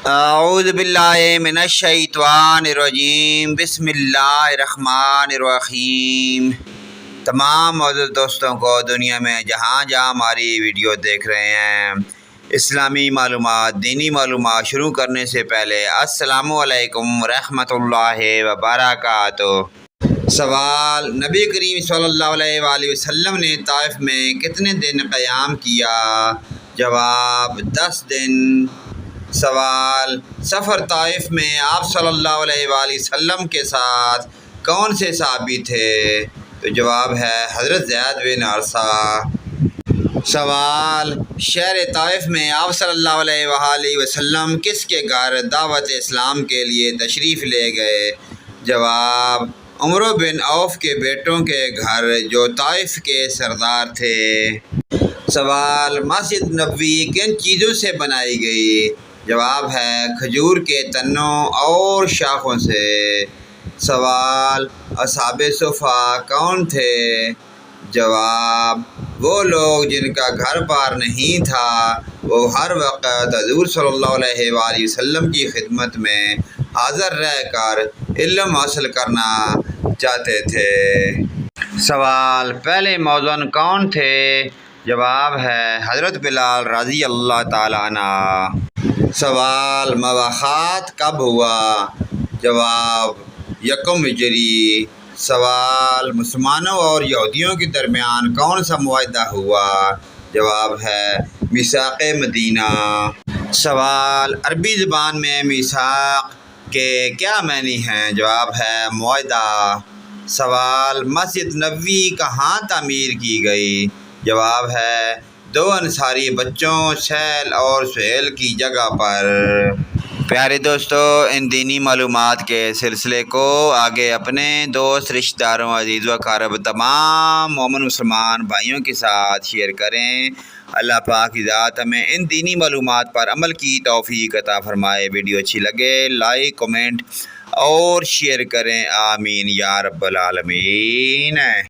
اعوذ باللہ من الشیطان الرجیم، بسم اللہ الرحمن الرحیم۔ تمام معزز دوستوں کو دنیا میں جہاں جہاں ہماری ویڈیو دیکھ رہے ہیں، اسلامی معلومات، دینی معلومات شروع کرنے سے پہلے السلام علیکم ورحمۃ اللہ وبرکاتہ۔ سوال: نبی کریم صلی اللہ علیہ وآلہ وسلم نے طائف میں کتنے دن قیام کیا؟ جواب: 10 دن۔ سوال: سفر طائف میں آپ صلی اللہ علیہ وآلہ وسلم کے ساتھ کون سے صحابی تھے؟ تو جواب ہے حضرت زید بن حارثہ۔ سوال: شہر طائف میں آپ صلی اللہ علیہ وآلہ وسلم کس کے گھر دعوت اسلام کے لیے تشریف لے گئے؟ جواب: عمرو بن عوف کے بیٹوں کے گھر جو طائف کے سردار تھے۔ سوال: مسجد نبوی کن چیزوں سے بنائی گئی؟ جواب ہے کھجور کے تنوں اور شاخوں سے۔ سوال: اصحاب صفہ کون تھے؟ جواب: وہ لوگ جن کا گھر بار نہیں تھا، وہ ہر وقت حضور صلی اللہ علیہ وآلہ وسلم کی خدمت میں حاضر رہ کر علم حاصل کرنا چاہتے تھے۔ سوال: پہلے مؤذن کون تھے؟ جواب ہے حضرت بلال رضی اللہ تعالیٰ عنہ۔ سوال: مواخات کب ہوا؟ جواب: 1 ہجری۔ سوال: مسلمانوں اور یہودیوں کے درمیان کون سا معاہدہ ہوا؟ جواب ہے میثاق مدینہ۔ سوال: عربی زبان میں میثاق کے کیا معنی ہیں؟ جواب ہے معاہدہ۔ سوال: مسجد نبوی کہاں تعمیر کی گئی؟ جواب ہے 2 انصاری بچوں سہل اور سہیل کی جگہ پر۔ پیارے دوستو، ان دینی معلومات کے سلسلے کو آگے اپنے دوست، رشتہ داروں، عزیز و اقارب، تمام مومن مسلمان بھائیوں کے ساتھ شیئر کریں۔ اللہ پاک کی ذات ہمیں ان دینی معلومات پر عمل کی توفیق عطا فرمائے۔ ویڈیو اچھی لگے لائک، کمنٹ اور شیئر کریں، آمین یا رب العالمین۔